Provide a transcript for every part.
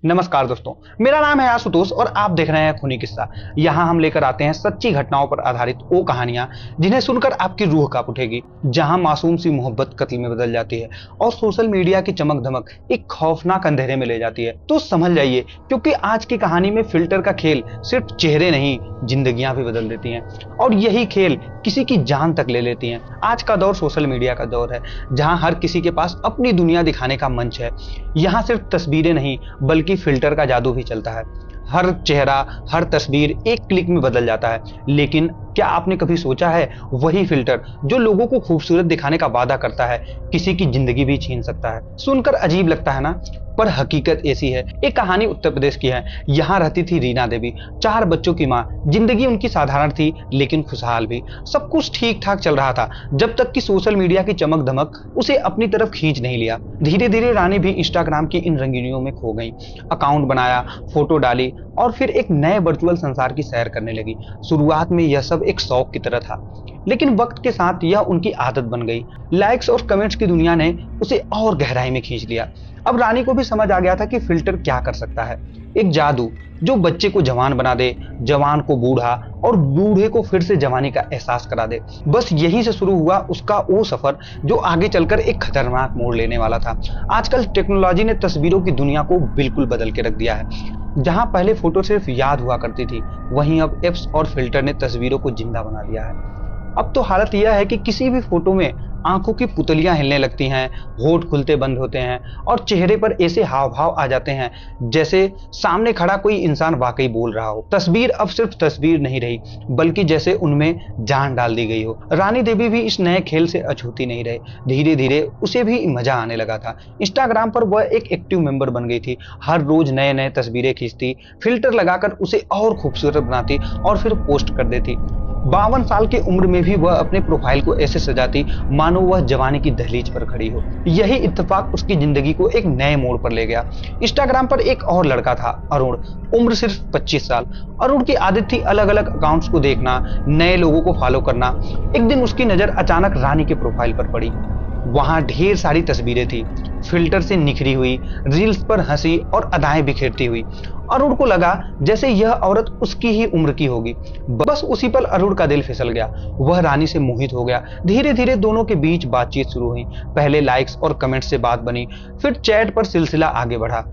नमस्कार दोस्तों, मेरा नाम है आशुतोष और आप देख रहे हैं खूनी किस्सा। यहाँ हम लेकर आते हैं सच्ची घटनाओं पर आधारित वो कहानियां जिन्हें सुनकर आपकी रूह कांप उठेगी। जहाँ मासूम सी मोहब्बत कत्ल में बदल जाती है और सोशल मीडिया की चमक धमक एक खौफनाक अंधेरे में ले जाती है। तो समझ जाइए, क्योंकि आज की कहानी में फिल्टर का खेल सिर्फ चेहरे नहीं, जिंदगियां भी बदल देती हैं और यही खेल किसी की जान तक ले लेती हैं। आज का दौर सोशल मीडिया का दौर है, जहां हर किसी के पास अपनी दुनिया दिखाने का मंच है। यहाँ सिर्फ तस्वीरें नहीं बल्कि फिल्टर का जादू भी चलता है। हर चेहरा, हर तस्वीर एक क्लिक में बदल जाता है। लेकिन क्या आपने कभी सोचा है, वही फिल्टर जो लोगों को खूबसूरत दिखाने का वादा करता है, किसी की जिंदगी भी छीन सकता है। सुनकर अजीब लगता है ना, पर हकीकत ऐसी है। एक कहानी उत्तर प्रदेश की है। यहाँ रहती थी रीना देवी, 4 बच्चों की माँ। जिंदगी उनकी साधारण थी लेकिन खुशहाल भी। सब कुछ ठीक ठाक चल रहा था, जब तक कि सोशल मीडिया की चमक धमक उसे अपनी तरफ खींच नहीं लिया। धीरे धीरे रानी भी इंस्टाग्राम की इन रंगीनियों में खो गई। अकाउंट बनाया, फोटो डाली और फिर एक नए वर्चुअल संसार की सैर करने लगी। शुरुआत में यह सब एक शौक की तरह था, लेकिन वक्त के साथ यह उनकी आदत बन गई। लाइक्स और कमेंट्स की दुनिया ने उसे और गहराई में खींच लिया। अब रानी को भी समझ आ गया था कि फिल्टर क्या कर सकता है। एक जादू जो बच्चे को जवान बना दे, जवान को बूढ़ा और बूढ़े को फिर से जवानी का एहसास करा दे। बस यहीं से शुरू हुआ उसका वो सफर जो आगे चलकर एक खतरनाक मोड़ लेने वाला था। आजकल टेक्नोलॉजी ने तस्वीरों की दुनिया को बिल्कुल बदल के रख दिया है। जहां पहले फोटो सिर्फ याद हुआ करती थी, वहीं अब एप्स और फिल्टर ने तस्वीरों को जिंदा बना दिया है। अब तो हालत यह है कि किसी भी फोटो में आंखों की पुतलियां हिलने लगती हैं, होठ खुलते बंद होते हैं और चेहरे पर ऐसे हाव भाव आ जाते हैं जैसे सामने खड़ा कोई इंसान वाकई बोल रहा हो। तस्वीर अब सिर्फ तस्वीर नहीं रही, बल्कि जैसे उनमें जान डाल दी गई हो। रानी देवी भी इस नए खेल से अछूती नहीं रहे। धीरे धीरे उसे भी मजा आने लगा था। इंस्टाग्राम पर वह एक एक्टिव मेंबर बन गई थी। हर रोज नए नए तस्वीरें खींचती, फिल्टर लगाकर उसे और खूबसूरत बनाती और फिर पोस्ट कर देती। 52 साल की उम्र में भी वह अपने प्रोफाइल को ऐसे सजाती मानो वह जवानी की दहलीज पर खड़ी हो। यही इत्तेफाक उसकी जिंदगी को एक नए मोड़ पर ले गया। इंस्टाग्राम पर एक और लड़का था, अरुण। उम्र सिर्फ 25 साल। अरुण की आदत थी अलग अलग अकाउंट्स को देखना, नए लोगों को फॉलो करना। एक दिन उसकी नजर अचानक रानी के प्रोफाइल पर पड़ी। वहां ढेर सारी तस्वीरें थी, फिल्टर से निखरी हुई, रील्स पर हंसी और अदाएं बिखेरती हुई। अरुण को लगा जैसे यह औरत उसकी ही उम्र की होगी। बस उसी पल अरुण का दिल फिसल गया। वह रानी से मोहित हो गया। धीरे धीरे दोनों के बीच बातचीत शुरू हुई। पहले लाइक्स और कमेंट्स से बात बनी, फिर चैट पर सिलसिला आगे बढ़ा।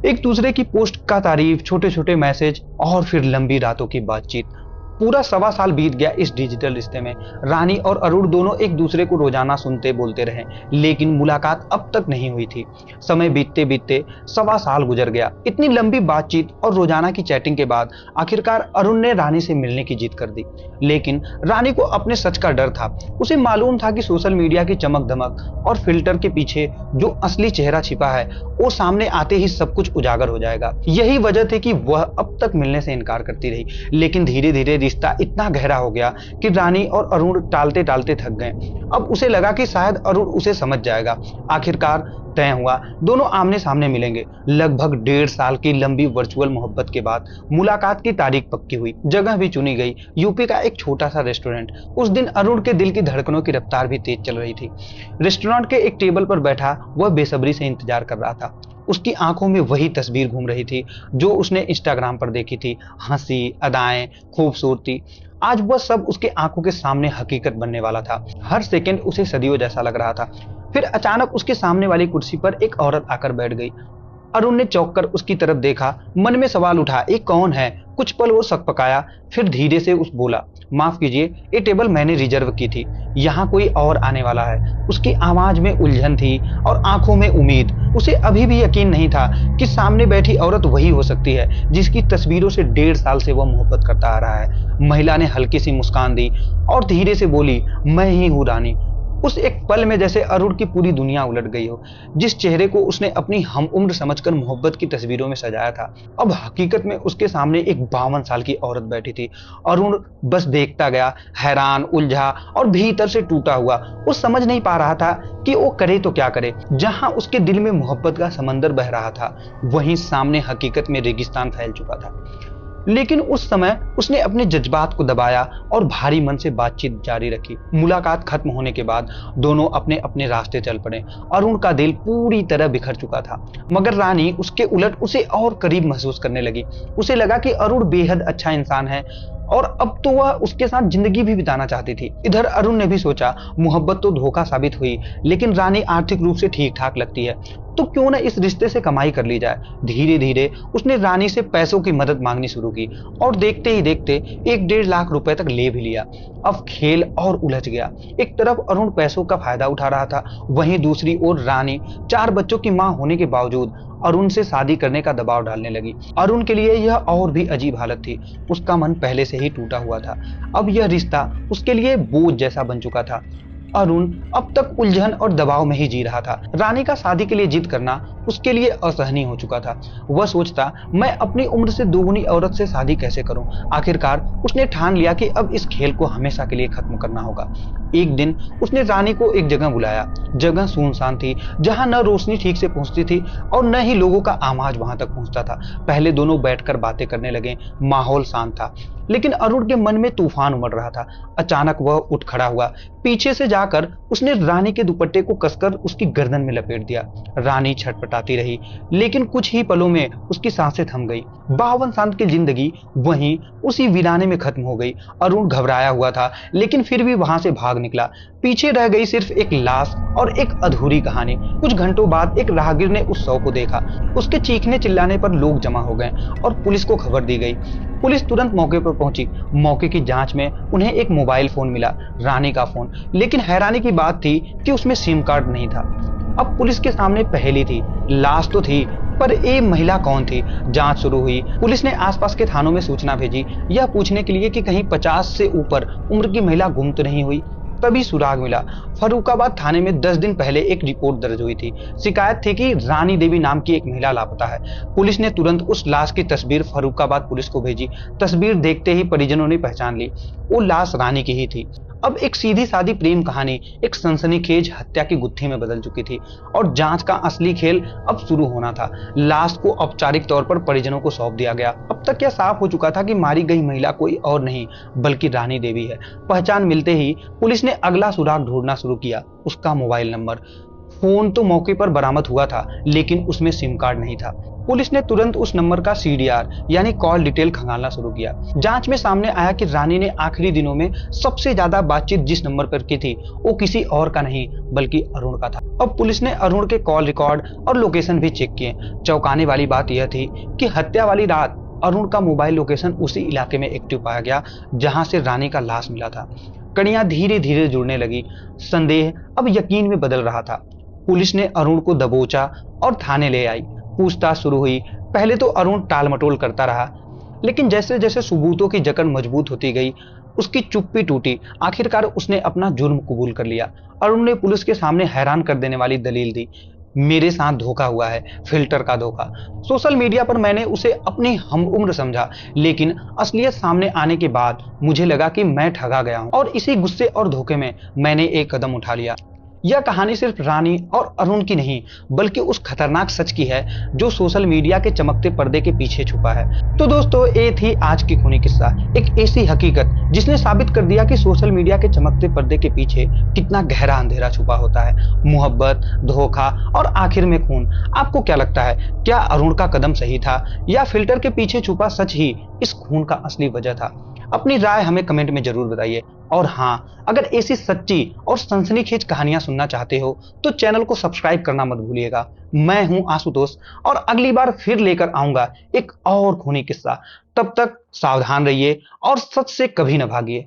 एक दूसरे की पोस्ट का तारीफ, छोटे छोटे मैसेज और फिर लंबी रातों की बातचीत। पूरा 1.25 साल बीत गया इस डिजिटल रिश्ते में। रानी और अरुण दोनों एक दूसरे को रोजाना सुनते बोलते रहे, लेकिन मुलाकात अब तक नहीं हुई थी। समय बीतते बीतते 1.25 साल गुजर गया। इतनी लंबी बातचीत और रोजाना की चैटिंग के बाद आखिरकार अरुण ने रानी से मिलने की जिद कर दी। लेकिन रानी को अपने सच का डर था। उसे मालूम था कि सोशल मीडिया की चमक धमक और फिल्टर के पीछे जो असली चेहरा छिपा है, वो सामने आते ही सब कुछ उजागर हो जाएगा। यही वजह थी कि वह अब तक मिलने से इनकार करती रही। लेकिन धीरे धीरे रिश्ता इतना गहरा हो गया कि रानी और अरुण टालते टालते थक गए। अब उसे लगा कि शायद अरुण उसे समझ जाएगा। आखिरकार तय हुआ, दोनों आमने सामने मिलेंगे। लगभग 1.5 साल की लंबी वर्चुअल मोहब्बत के बाद मुलाकात की तारीख पक्की हुई। जगह भी चुनी गई, यूपी का एक छोटा सा रेस्टोरेंट। उस दिन अरुण के दिल की धड़कनों की रफ्तार भी तेज चल रही थी। रेस्टोरेंट के एक टेबल पर बैठा वह बेसब्री से इंतजार कर रहा था। उसकी आंखों में वही तस्वीर घूम रही थी जो उसने इंस्टाग्राम पर देखी थी। हंसी, अदाएं, खूबसूरती। आज वह सब उसके आंखों के सामने हकीकत बनने वाला था। हर सेकंड उसे सदियों जैसा लग रहा था। फिर अचानक उसके सामने वाली कुर्सी पर एक औरत आकर बैठ गई। अरुण ने चौंक कर उसकी तरफ देखा। मन में सवाल उठा, ये कौन है? कुछ पल वो सक पकाया, फिर धीरे से उस बोला, माफ कीजिए, ये टेबल मैंने रिजर्व की थी, यहाँ कोई और आने वाला है। उसकी आवाज में उलझन थी और आंखों में उम्मीद। उसे अभी भी यकीन नहीं था कि सामने बैठी औरत वही हो सकती है जिसकी तस्वीरों से 1.5 साल से वह मोहब्बत करता आ रहा है। महिला ने हल्की सी मुस्कान दी और धीरे से बोली, मैं ही हूँ रानी। उस एक पल में जैसे अरुण की पूरी दुनिया उलट गई हो। जिस चेहरे को उसने अपनी हम उम्र समझकर मोहब्बत की तस्वीरों में सजाया था, अब हकीकत में उसके सामने एक 52 साल की औरत बैठी थी। अरुण बस देखता गया, हैरान, उलझा और भीतर से टूटा हुआ। वो समझ नहीं पा रहा था कि वो करे तो क्या करे। जहां उसके दिल में मोहब्बत का समंदर बह रहा था, वहीं सामने हकीकत में रेगिस्तान फैल चुका था। लेकिन उस समय उसने अपने जज्बात को दबाया और भारी मन से बातचीत जारी रखी। मुलाकात खत्म होने के बाद दोनों अपने अपने रास्ते चल पड़े। अरुण का दिल पूरी तरह बिखर चुका था, मगर रानी उसके उलट उसे और करीब महसूस करने लगी। उसे लगा कि अरुण बेहद अच्छा इंसान है और अब तो वह उसके साथ जिंदगी भी बिताना चाहती थी। इधर अरुण ने भी सोचा, मोहब्बत तो धोखा साबित हुई, लेकिन रानी आर्थिक रूप से ठीक ठाक लगती है, तो क्यों ना इस रिश्ते से कमाई कर ली जाए। धीरे धीरे उसने रानी से पैसों की मदद मांगनी शुरू की और देखते ही देखते 1-1.5 लाख रुपए तक ले भी लिया। अब खेल और उलझ गया। एक तरफ अरुण पैसों का फायदा उठा रहा था, वहीं दूसरी ओर रानी 4 बच्चों की मां होने के बावजूद अरुण से शादी करने का दबाव डालने लगी। अरुण के लिए यह और भी अजीब हालत थी। उसका मन पहले से ही टूटा हुआ था। अब यह रिश्ता उसके लिए बोझ जैसा बन चुका था। अरुण अब तक उलझन और दबाव में ही जी रहा था। रानी का शादी के लिए जिद करना उसके लिए असहनीय हो चुका था। वह सोचता, मैं अपनी उम्र से दोगुनी औरत से शादी कैसे करूं। आखिरकार उसने ठान लिया कि अब इस खेल को हमेशा के लिए खत्म करना होगा। एक दिन उसने रानी को एक जगह बुलाया। जगह सुनसान थी, जहां न रोशनी ठीक से पहुंचती थी और न ही लोगों का आवाज वहां तक पहुंचता था। पहले दोनों बैठकर बातें करने लगे। माहौल शांत था, लेकिन अरुण के मन में तूफान उमड़ रहा था। अचानक वह उठ खड़ा हुआ। पीछे से जाकर उसने रानी के दुपट्टे को कसकर उसकी गर्दन में लपेट दिया। रानी छटपटाती रही, लेकिन कुछ ही पलों में उसकी सांसें थम गई। 52 साल की जिंदगी वहीं उसी वीराने में खत्म हो गई। अरुण घबराया हुआ था, लेकिन फिर भी वहां से भाग निकला। पीछे रह गई सिर्फ एक लाश और एक अधूरी कहानी। कुछ घंटों बाद एक राहगीर ने उस शव को देखा। उसके चीखने चिल्लाने पर लोग जमा हो गए और पुलिस को खबर दी गई। पुलिस तुरंत मौके पर पहुंची। मौके की जांच में उन्हें एक मोबाइल फोन मिला, रानी का फोन, लेकिन हैरानी की बात थी कि उसमें सिम कार्ड नहीं था। अब पुलिस के सामने पहेली थी। लाश तो थी, पर ये महिला कौन थी। जांच शुरू हुई। पुलिस ने आसपास के थानों में सूचना भेजी, यह पूछने के लिए कि कहीं 50 से ऊपर उम्र की महिला गुम तो नहीं हुई। तभी सुराग मिला। फर्रुखाबाद थाने में 10 दिन पहले एक रिपोर्ट दर्ज हुई थी। शिकायत थी कि रानी देवी नाम की एक महिला लापता है। पुलिस ने तुरंत उस लाश की तस्वीर फर्रुखाबाद पुलिस को भेजी। तस्वीर देखते ही परिजनों ने पहचान ली, वो लाश रानी की ही थी। अब एक सीधी सादी प्रेम कहानी एक सनसनीखेज हत्या की गुत्थी में बदल चुकी थी और जांच का असली खेल अब शुरू होना था। लाश को औपचारिक तौर पर परिजनों को सौंप दिया गया। अब तक यह साफ हो चुका था कि मारी गई महिला कोई और नहीं बल्कि रानी देवी है। पहचान मिलते ही पुलिस ने अगला सुराग ढूंढना शुरू किया, उसका मोबाइल नंबर। फोन तो मौके पर बरामद हुआ था, लेकिन उसमें सिम कार्ड नहीं था। पुलिस ने तुरंत उस नंबर का CDR यानी कॉल डिटेल खंगालना शुरू किया। जांच में सामने आया कि रानी ने आखिरी दिनों में सबसे ज्यादा बातचीत जिस नंबर पर की थी वो किसी और का नहीं बल्कि अरुण का था। अब पुलिस ने अरुण के कॉल रिकॉर्ड और लोकेशन भी चेक किए। चौंकाने वाली बात यह थी कि हत्या वाली रात अरुण का मोबाइल लोकेशन उसी इलाके में एक्टिव पाया गया जहां से रानी का लाश मिला था। कड़ियां धीरे धीरे जुड़ने लगी। संदेह अब यकीन में बदल रहा था। पुलिस ने अरुण को दबोचा और थाने ले आई। पूछताछ शुरू हुई। पहले तो अरुण टाल मटोल करता रहा, लेकिन जैसे जैसे सबूतों की जकड़ मजबूत होती गई उसकी चुप्पी टूटी। आखिरकार उसने अपना जुर्म कबूल कर लिया। अरुण ने पुलिस के सामने हैरान कर देने वाली दलील दी, मेरे साथ धोखा हुआ है, फिल्टर का धोखा। सोशल मीडिया पर मैंने उसे अपनी हम उम्र समझा, लेकिन असलियत सामने आने के बाद मुझे लगा कि मैं ठगा गया हूं और इसी गुस्से और धोखे में मैंने एक कदम उठा लिया। यह कहानी सिर्फ रानी और अरुण की नहीं बल्कि उस खतरनाक सच की है जो सोशल मीडिया के चमकते पर्दे के पीछे छुपा है। तो दोस्तों, ये थी आज की खूनी किस्सा, एक ऐसी हकीकत जिसने साबित कर दिया कि सोशल मीडिया के चमकते पर्दे के पीछे कितना गहरा अंधेरा छुपा होता है। मोहब्बत, धोखा और आखिर में खून। आपको क्या लगता है, क्या अरुण का कदम सही था या फिल्टर के पीछे छुपा सच ही इस खून का असली वजह था? अपनी राय हमें कमेंट में जरूर बताइए। और हाँ, अगर ऐसी सच्ची और सनसनीखेज कहानियां सुनना चाहते हो तो चैनल को सब्सक्राइब करना मत भूलिएगा। मैं हूं आशुतोष और अगली बार फिर लेकर आऊंगा एक और खूनी किस्सा। तब तक सावधान रहिए और सच से कभी न भागिए।